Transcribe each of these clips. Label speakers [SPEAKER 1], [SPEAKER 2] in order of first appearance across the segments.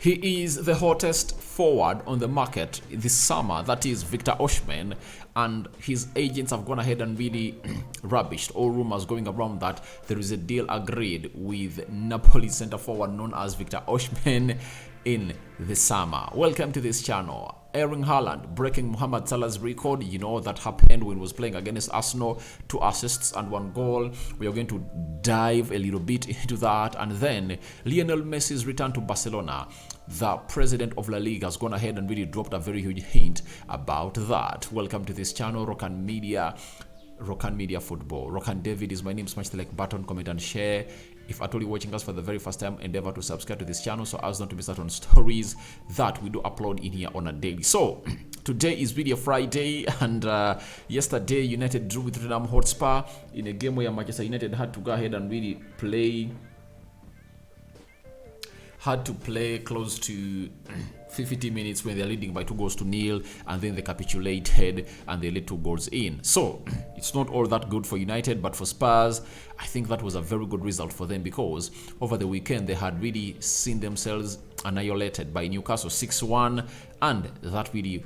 [SPEAKER 1] He is the hottest forward on the market this summer, that is Victor Osimhen, and his agents have gone ahead and really rubbished all rumors going around that there is a deal agreed with Napoli centre forward known as Victor Osimhen in the summer. Welcome to this channel. Erling Haaland breaking Mohamed Salah's record. You know that happened when he was playing against Arsenal. 2 assists and 1 goal. We are going to dive a little bit into that. And then Lionel Messi's return to Barcelona. The president of La Liga has gone ahead and really dropped a very huge hint about that. Welcome to this channel, Rokani Media Football. Rokani David is my name. Smash the like button, comment and share. If at all you're watching us for the very first time, endeavor to subscribe to this channel so as not to miss out on stories that we do upload in here on a daily. So today is really a Friday, and yesterday United drew with Tottenham Hotspur in a game where Manchester United had to go ahead and really play close to 50 minutes when they're leading by 2-0, and then they capitulated and they let 2 goals in. So it's not all that good for United, but for Spurs, I think that was a very good result for them, because over the weekend they had really seen themselves annihilated by Newcastle 6-1, and that's really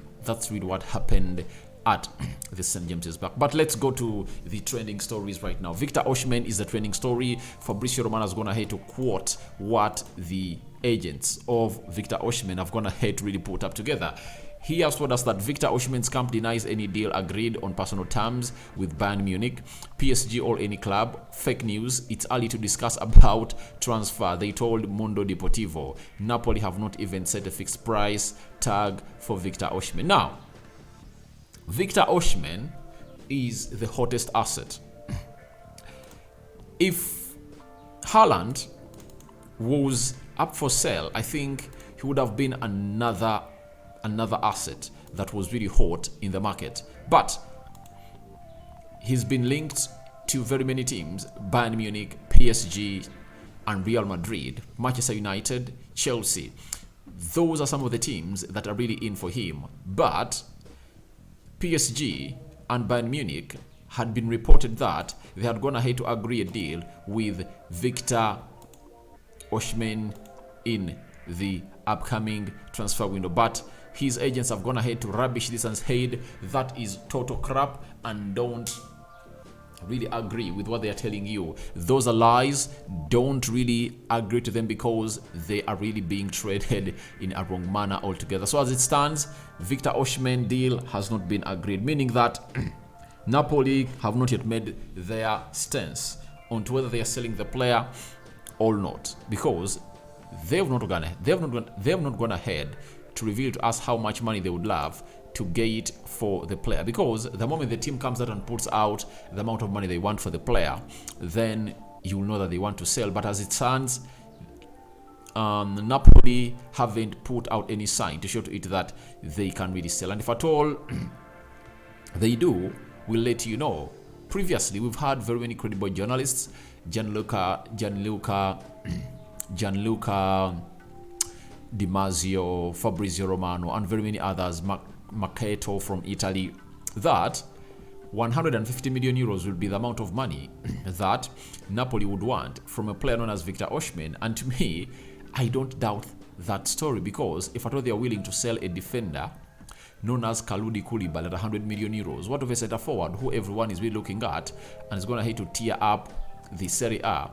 [SPEAKER 1] what happened at the St. James's Park. But let's go to the trending stories right now. Victor Osimhen is the trending story. Fabrizio Romano has gone ahead to quote what the agents of Victor Osimhen have gone ahead to really put up together. He has told us that Victor Osimhen's camp denies any deal agreed on personal terms with Bayern Munich, PSG or any club. Fake news. It's early to discuss about transfer, they told Mundo Deportivo. Napoli have not even set a fixed price tag for Victor Osimhen. Now, Victor Osimhen is the hottest asset. If Haaland was up for sale, I think he would have been another asset that was really hot in the market. But he's been linked to very many teams: Bayern Munich, PSG, and Real Madrid, Manchester United, Chelsea. Those are some of the teams that are really in for him. But PSG and Bayern Munich had been reported that they had gone ahead to agree a deal with Victor Osimhen in the upcoming transfer window. But his agents have gone ahead to rubbish this and said that is total crap and don't really agree with what they are telling you. Those are lies. Don't really agree to them, because they are really being traded in a wrong manner altogether. So as it stands, Victor Osimhen deal has not been agreed, meaning that Napoli have not yet made their stance on to whether they are selling the player or not, because they have not gone ahead to reveal to us how much money they would love to get for the player. Because the moment the team comes out and puts out the amount of money they want for the player, then you will know that they want to sell. But as it stands, Napoli haven't put out any sign to show to it that they can really sell. And if at all they do, we'll let you know. Previously, we've had very many credible journalists: Gianluca Di Marzio, Fabrizio Romano, and very many others, Marchetto from Italy, that 150 million euros will be the amount of money that Napoli would want from a player known as Victor Osimhen. And to me, I don't doubt that story, because if at all they are willing to sell a defender known as Kalidou Koulibaly at 100 million euros, what of a centre forward who everyone is really looking at and is going to hate to tear up the Serie A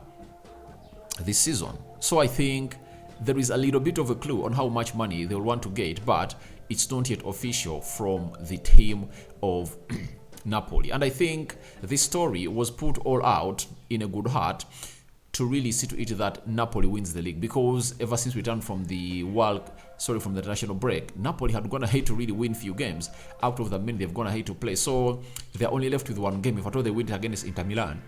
[SPEAKER 1] this season. So I think there is a little bit of a clue on how much money they'll want to get, but it's not yet official from the team of Napoli. And I think this story was put all out in a good heart to really see to it that Napoli wins the league, because ever since we returned from the from the international break, Napoli had gone ahead to really win few games out of the many they've gone ahead to play. So they're only left with one game. If at all they win it against Inter Milan,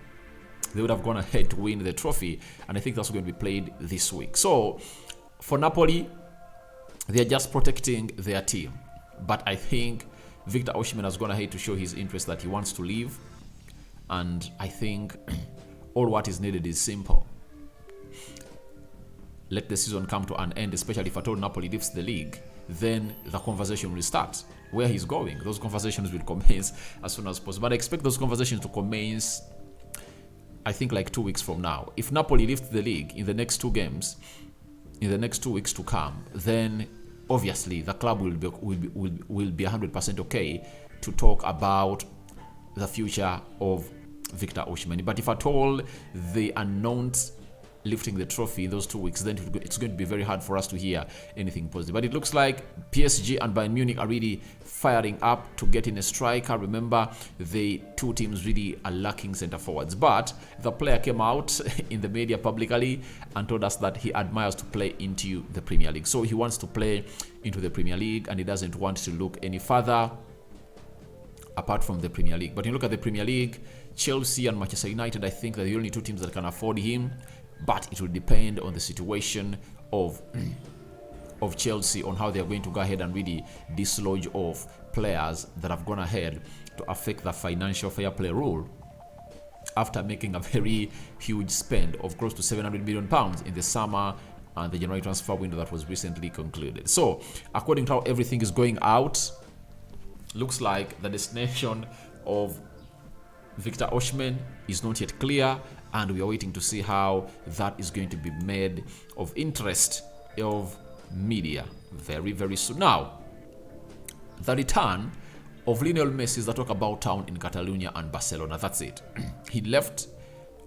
[SPEAKER 1] they would have gone ahead to win the trophy, and I think that's going to be played this week. So for Napoli, they're just protecting their team. But I think Victor Osimhen has gone ahead to show his interest that he wants to leave, and I think all what is needed is simple: let the season come to an end, especially if at all Napoli lifts the league. Then the conversation will start. Where he's going, those conversations will commence as soon as possible. But I expect those conversations to commence, I think, like 2 weeks from now. If Napoli lifts the league in the next 2 games, in the next 2 weeks to come, then obviously the club will be 100% okay to talk about the future of Victor Osimhen. But if at all they announce lifting the trophy in those 2 weeks, then it's going to be very hard for us to hear anything positive. But it looks like PSG and Bayern Munich are really firing up to get in a striker. Remember, the two teams really are lacking center forwards. But the player came out in the media publicly and told us that he admires to play into the Premier League. So he wants to play into the Premier League and he doesn't want to look any further apart from the Premier League. But you look at the Premier League, Chelsea and Manchester United, I think, are the only two teams that can afford him. But it will depend on the situation of Chelsea, on how they are going to go ahead and really dislodge off players that have gone ahead to affect the financial fair play rule after making a very huge spend of close to 700 million pounds in the summer and the January transfer window that was recently concluded. So, according to how everything is going out, looks like the destination of Victor Osimhen is not yet clear, and we are waiting to see how that is going to be made of interest of media very, very soon. Now, the return of Lionel Messi is the talk about town in Catalonia and Barcelona. That's it. He left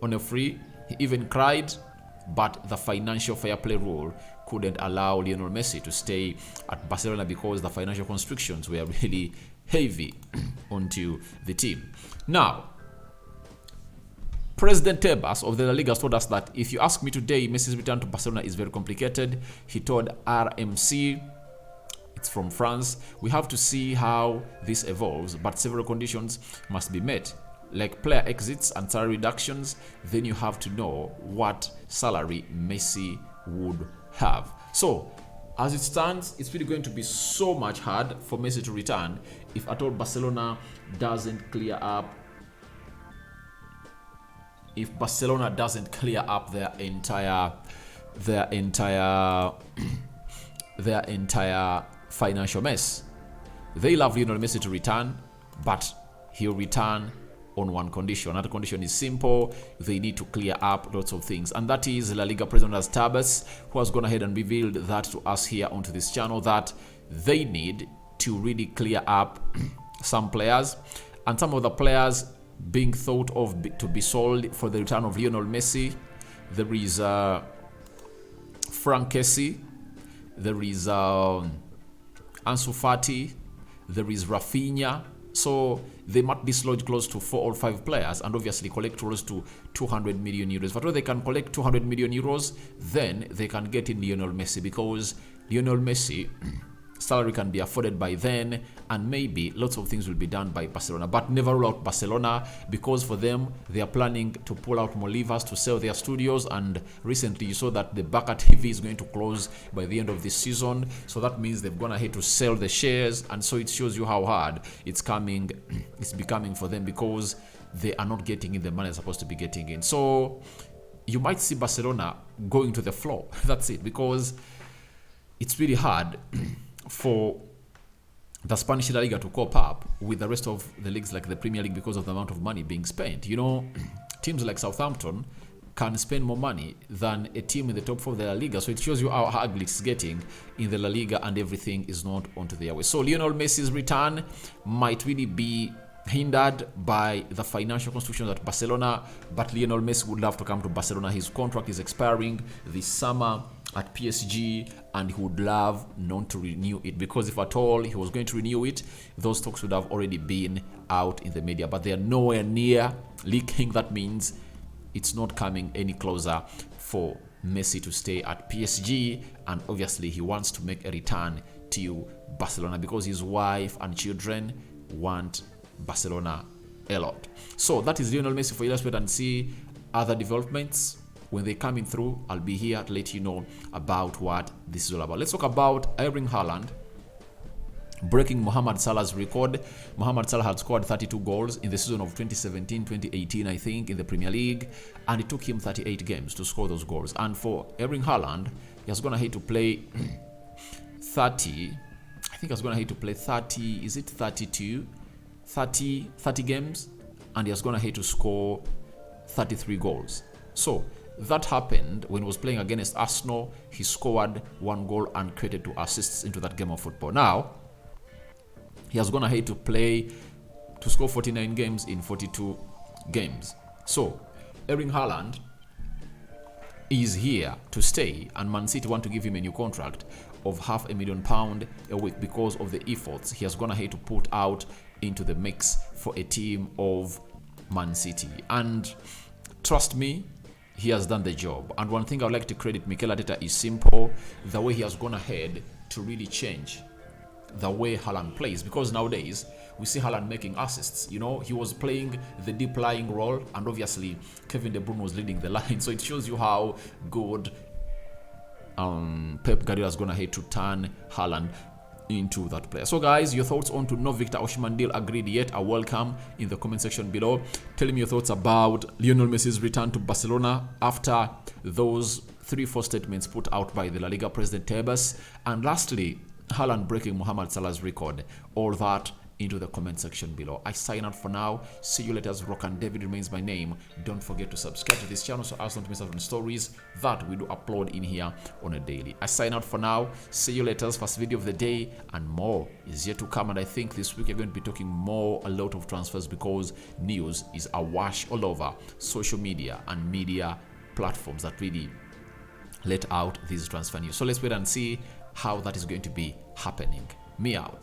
[SPEAKER 1] on a free. He even cried, but the financial fair play rule couldn't allow Lionel Messi to stay at Barcelona because the financial constrictions were really heavy onto the team. Now, President Tebas of the La Liga told us that if you ask me today, Messi's return to Barcelona is very complicated. He told RMC, it's from France, we have to see how this evolves, but several conditions must be met, like player exits and salary reductions. Then you have to know what salary Messi would have. So, as it stands, it's really going to be so much hard for Messi to return if at all Barcelona doesn't clear up. If Barcelona doesn't clear up their entire financial mess. They love Lionel Messi to return, but he'll return on one condition. That condition is simple. They need to clear up lots of things, and that is La Liga President Tebas, who has gone ahead and revealed that to us here onto this channel, that they need to really clear up some players, and some of the players being thought of to be sold for the return of Lionel Messi. There is Frank Kessie, there is Ansu Fati, there is Rafinha. So they might dislodge close to 4 or 5 players and obviously collect close to 200 million euros. But when they can collect 200 million euros, then they can get in Lionel Messi, because Lionel Messi salary can be afforded by then, and maybe lots of things will be done by Barcelona. But never rule out Barcelona, because for them, they are planning to pull out more levers to sell their studios, and recently you saw that the Barca TV is going to close by the end of this season, so that means they've gone ahead to sell the shares, and so it shows you how hard it's becoming for them, because they are not getting in the money they're supposed to be getting in. So you might see Barcelona going to the floor. That's it, because it's really hard for the Spanish La Liga to cope up with the rest of the leagues like the Premier League because of the amount of money being spent. You know, teams like Southampton can spend more money than a team in the top 4 of the La Liga. So it shows you how ugly it's getting in the La Liga, and everything is not onto their way. So Lionel Messi's return might really be hindered by the financial constrictions at Barcelona, but Lionel Messi would love to come to Barcelona. His contract is expiring this summer at PSG, and he would love not to renew it, because if at all he was going to renew it, those talks would have already been out in the media, but they are nowhere near leaking. That means it's not coming any closer for Messi to stay at PSG, and obviously he wants to make a return to Barcelona because his wife and children want Barcelona a lot. So that is Lionel Messi for you. Let's wait and see other developments. When they come in through, I'll be here to let you know about what this is all about. Let's talk about Erling Haaland breaking Mohamed Salah's record. Mohamed Salah had scored 32 goals in the season of 2017-2018, I think, in the Premier League, and it took him 38 games to score those goals. And for Erling Haaland, he has gone ahead to play 30, I think he has gone ahead to play 30, is it 32? 30 games, and he has gone ahead to score 33 goals. So that happened when he was playing against Arsenal. He scored 1 goal and created 2 assists into that game of football. Now, he has gone ahead to score 49 games in 42 games. So, Erling Haaland is here to stay, and Man City want to give him a new contract of £500,000 a week because of the efforts he has gone ahead to put out into the mix for a team of Man City. And trust me, he has done the job. And one thing I would like to credit Mikel Arteta is simple: the way he has gone ahead to really change the way Haaland plays, because nowadays we see Haaland making assists. You know, he was playing the deep lying role, and obviously Kevin De Bruyne was leading the line. So it shows you how good Pep Guardiola has gone ahead to turn Haaland into that player. So guys, your thoughts on to no Victor Osimhen deal agreed yet are welcome in the comment section below. Tell me your thoughts about Lionel Messi's return to Barcelona after those 3-4 statements put out by the La Liga president Tebas. And lastly, Haaland breaking Mohamed Salah's record. All that into the comment section below. I sign out for now. See you later. Rokani David remains my name. Don't forget to subscribe to this channel so as not to miss out on stories that we do upload in here on a daily. I sign out for now. See you later. First video of the day, and more is yet to come. And I think this week we're going to be talking a lot of transfers, because news is awash all over social media and media platforms that really let out these transfer news. So let's wait and see how that is going to be happening. Me out.